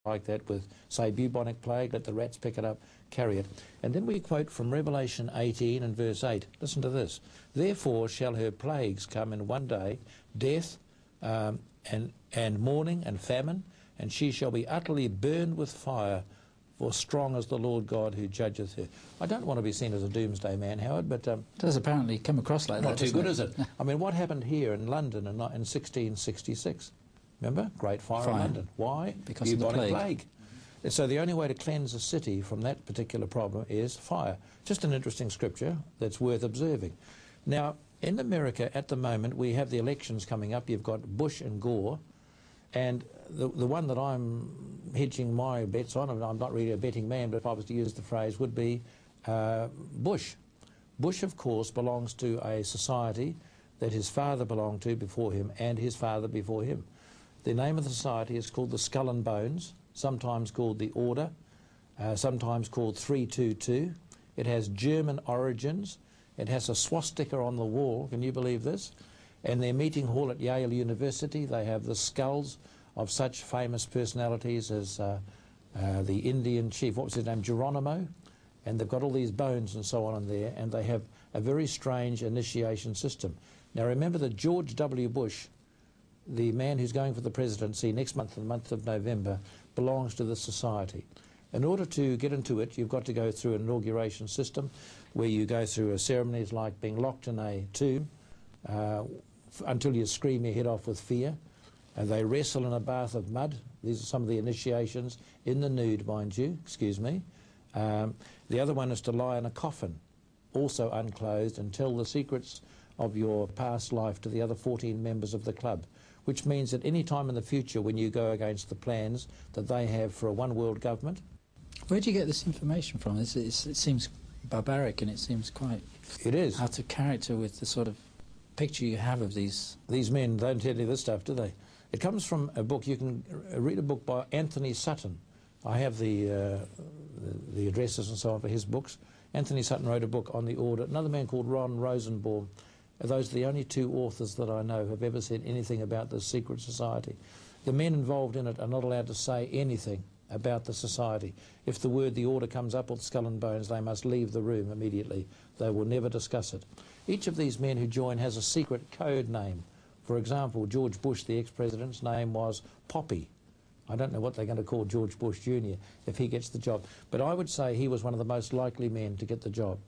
like that with, say, bubonic plague, let the rats pick it up, carry it. And then we quote from Revelation 18 and verse 8. Listen to this. Therefore shall her plagues come in one day, death and mourning and famine, and she shall be utterly burned with fire, for strong is the Lord God who judgeth her. I don't want to be seen as a doomsday man, Howard, but... it does apparently come across like that, not too good, is it? I mean, what happened here in London in 1666? Remember? Great fire in London. Why? Because of the plague. And so the only way to cleanse a city from that particular problem is fire. Just an interesting scripture that's worth observing. Now, in America at the moment, we have the elections coming up. You've got Bush and Gore. And the one that I'm hedging my bets on, and I'm not really a betting man, but if I was to use the phrase, would be Bush. Bush, of course, belongs to a society that his father belonged to before him and his father before him. The name of the society is called the Skull and Bones, sometimes called the Order, sometimes called 322. It has German origins. It has a swastika on the wall. Can you believe this? And their meeting hall at Yale University, they have the skulls of such famous personalities as the Indian chief, what was his name, Geronimo? And they've got all these bones and so on in there, and they have a very strange initiation system. Now remember that George W. Bush, the man who's going for the presidency next month, the month of November, belongs to this society. In order to get into it, you've got to go through an inauguration system where you go through ceremonies like being locked in a tomb until you scream your head off with fear. And they wrestle in a bath of mud. These are some of the initiations, in the nude, mind you, excuse me. The other one is to lie in a coffin, also unclothed, and tell the secrets of your past life to the other 14 members of the club, which means that any time in the future when you go against the plans that they have for a one world government. Where do you get this information from? It seems barbaric, and it seems quite out of character with the sort of picture you have of these... These men don't tell you this stuff, do they? It comes from a book. You can read a book by Anthony Sutton. I have the addresses and so on for his books. Anthony Sutton wrote a book on the Order. Another man called Ron Rosenbaum. Those are the only two authors that I know have ever said anything about this secret society. The men involved in it are not allowed to say anything about the society. If the word the Order comes up with Skull and Bones, they must leave the room immediately. They will never discuss it. Each of these men who join has a secret code name. For example, George Bush, the ex-president's name was Poppy. I don't know what they're going to call George Bush Jr. if he gets the job. But I would say he was one of the most likely men to get the job.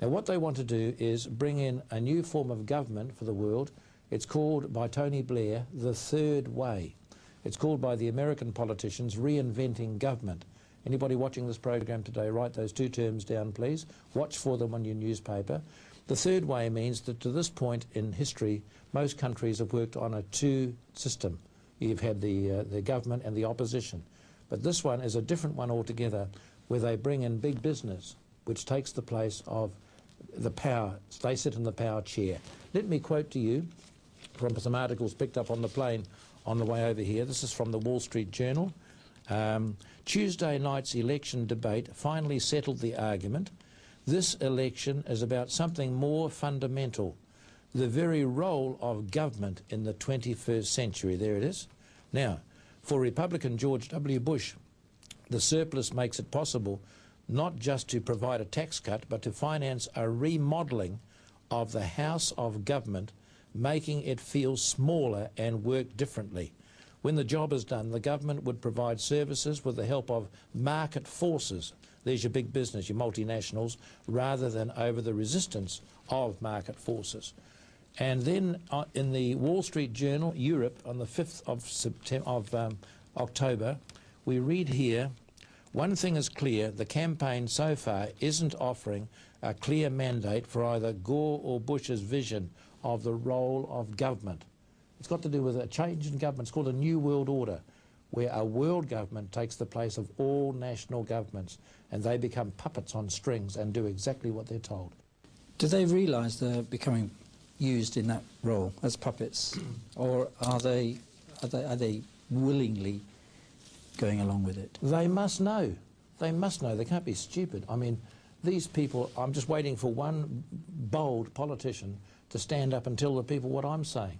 Now, what they want to do is bring in a new form of government for the world. It's called, by Tony Blair, the Third Way. It's called by the American politicians reinventing government. Anybody watching this program today, write those two terms down, please. Watch for them on your newspaper. The Third Way means that to this point in history, most countries have worked on a two system. You've had the government and the opposition. But this one is a different one altogether, where they bring in big business, which takes the place of the power. They sit in the power chair. Let me quote to you from some articles picked up on the plane on the way over here. This is from the Wall Street Journal. Tuesday night's election debate finally settled the argument. This election is about something more fundamental, the very role of government in the 21st century. There it is. Now, for Republican George W. Bush, the surplus makes it possible not just to provide a tax cut, but to finance a remodeling of the House of Government, making it feel smaller and work differently. When the job is done, the government would provide services with the help of market forces. There's your big business, your multinationals, rather than over the resistance of market forces. And then in the Wall Street Journal, Europe, on the 5th of October, we read here, one thing is clear, the campaign so far isn't offering a clear mandate for either Gore or Bush's vision of the role of government. It's got to do with a change in government. It's called a New World Order, where a world government takes the place of all national governments, and they become puppets on strings and do exactly what they're told. Do they realise they're becoming used in that role as puppets, or are they willingly going along with it? They must know. They must know. They can't be stupid. I mean, these people, I'm just waiting for one bold politician to stand up and tell the people what I'm saying.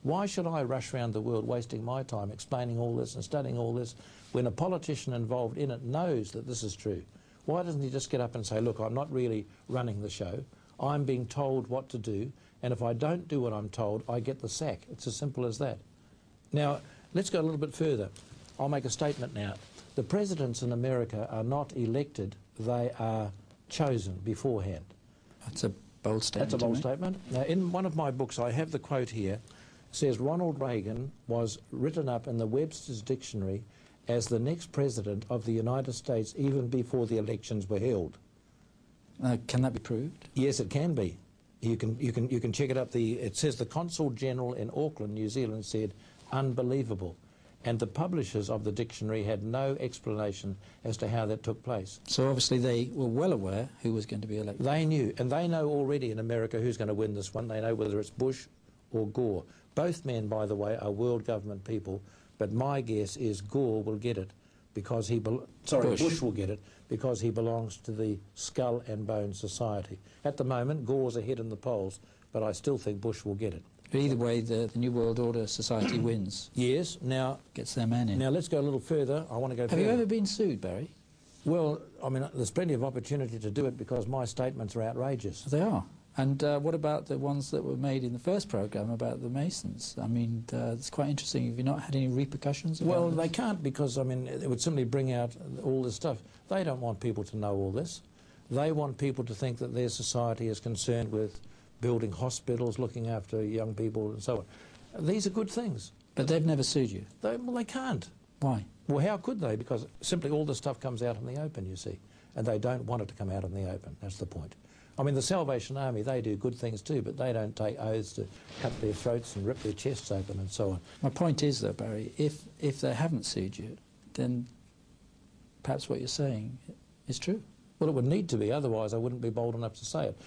Why should I rush around the world wasting my time explaining all this and studying all this when a politician involved in it knows that this is true? Why doesn't he just get up and say, look, I'm not really running the show. I'm being told what to do, and if I don't do what I'm told, I get the sack. It's as simple as that. Now, let's go a little bit further. I'll make a statement now. The presidents in America are not elected, they are chosen beforehand. That's a bold statement. That's a bold statement. Now, in one of my books, I have the quote here. It says, Ronald Reagan was written up in the Webster's Dictionary as the next president of the United States even before the elections were held. Can that be proved? Yes, it can be. You can check it up. It says the Consul General in Auckland, New Zealand, said, unbelievable. And the publishers of the dictionary had no explanation as to how that took place. So obviously they were well aware who was going to be elected. They knew, and they know already in America who's going to win this one. They know whether it's Bush or Gore. Both men, by the way, are world government people, but my guess is Gore will get it because Bush will get it because he belongs to the skull and bone society. At the moment, Gore's ahead in the polls, but I still think Bush will get it. But either way, the New World Order society wins. Yes, now... Gets their man in. Now, let's go a little further. I want to go further. Have you ever been sued, Barry? Well, I mean, there's plenty of opportunity to do it because my statements are outrageous. They are. And what about the ones that were made in the first programme about the Masons? I mean, it's quite interesting. Have you not had any repercussions about Well, this? they can't because, I mean, it would simply bring out all this stuff. They don't want people to know all this. They want people to think that their society is concerned with building hospitals, looking after young people and so on. These are good things. But they've never sued you? Well, they can't. Why? Well, how could they? Because simply all this stuff comes out in the open, you see. And they don't want it to come out in the open. That's the point. I mean, the Salvation Army, they do good things too, but they don't take oaths to cut their throats and rip their chests open and so on. My point is, though, Barry, if they haven't sued you, then perhaps what you're saying is true. Well, it would need to be, otherwise I wouldn't be bold enough to say it.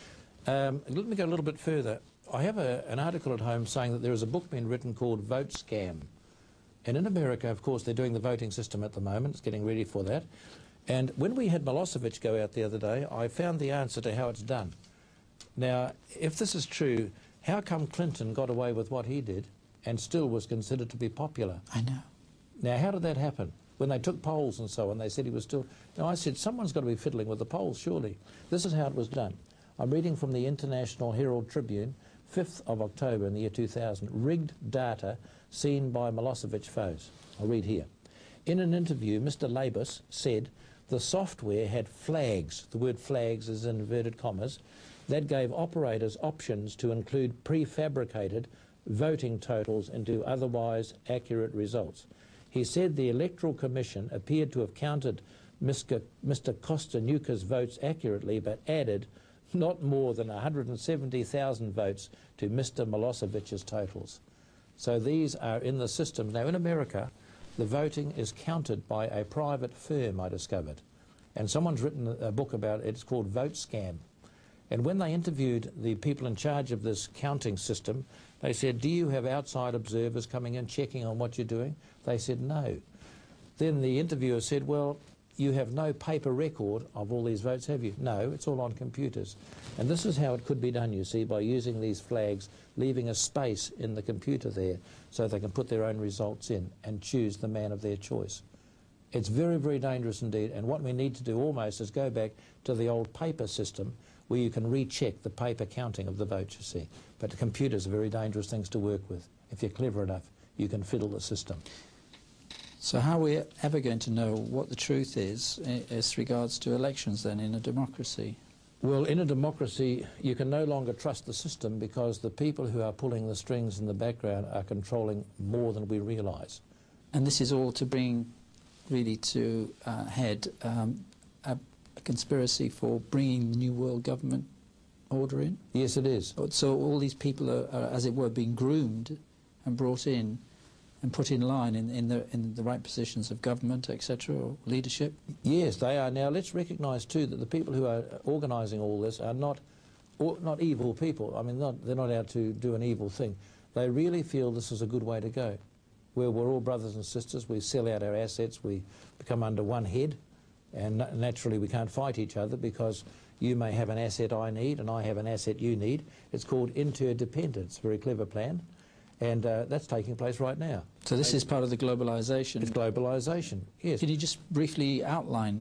Let me go a little bit further. I have an article at home saying that there is a book being written called Vote Scam. And in America, of course, they're doing the voting system at the moment. It's getting ready for that. And when we had Milosevic go out the other day, I found the answer to how it's done. Now, if this is true, how come Clinton got away with what he did and still was considered to be popular? I know. Now, how did that happen? When they took polls and so on, they said he was still... Now, I said, someone's got to be fiddling with the polls, surely. This is how it was done. I'm reading from the International Herald Tribune, 5th of October in the year 2000, rigged data seen by Milosevic foes. I'll read here. In an interview, Mr. Labus said the software had flags, the word flags is in inverted commas, that gave operators options to include prefabricated voting totals into otherwise accurate results. He said the Electoral Commission appeared to have counted Mr. Kostanuka's votes accurately, but added not more than 170,000 votes to Mr. Milosevic's totals. So these are in the system. Now, in America, the voting is counted by a private firm, I discovered. And someone's written a book about it. It's called Vote Scam. And when they interviewed the people in charge of this counting system, they said, do you have outside observers coming in checking on what you're doing? They said, no. Then the interviewer said, well, you have no paper record of all these votes, have you? No, it's all on computers. And this is how it could be done, you see, by using these flags, leaving a space in the computer there so they can put their own results in and choose the man of their choice. It's very, very dangerous indeed, and what we need to do almost is go back to the old paper system where you can recheck the paper counting of the votes, you see. But the computers are very dangerous things to work with. If you're clever enough, you can fiddle the system. So how are we ever going to know what the truth is as regards to elections then in a democracy? Well, in a democracy, you can no longer trust the system because the people who are pulling the strings in the background are controlling more than we realise. And this is all to bring really to head a conspiracy for bringing the New World Government order in? Yes, it is. So all these people are, as it were, being groomed and brought in and put in line in the right positions of government, etc., or leadership? Yes, they are. Now, let's recognise, too, that the people who are organising all this are not evil people. I mean, they're not out to do an evil thing. They really feel this is a good way to go, where we're all brothers and sisters, we sell out our assets, we become under one head, and naturally we can't fight each other because you may have an asset I need and I have an asset you need. It's called interdependence, very clever plan. And that's taking place right now. So this is part of the globalisation. It's globalisation, yes. Can you just briefly outline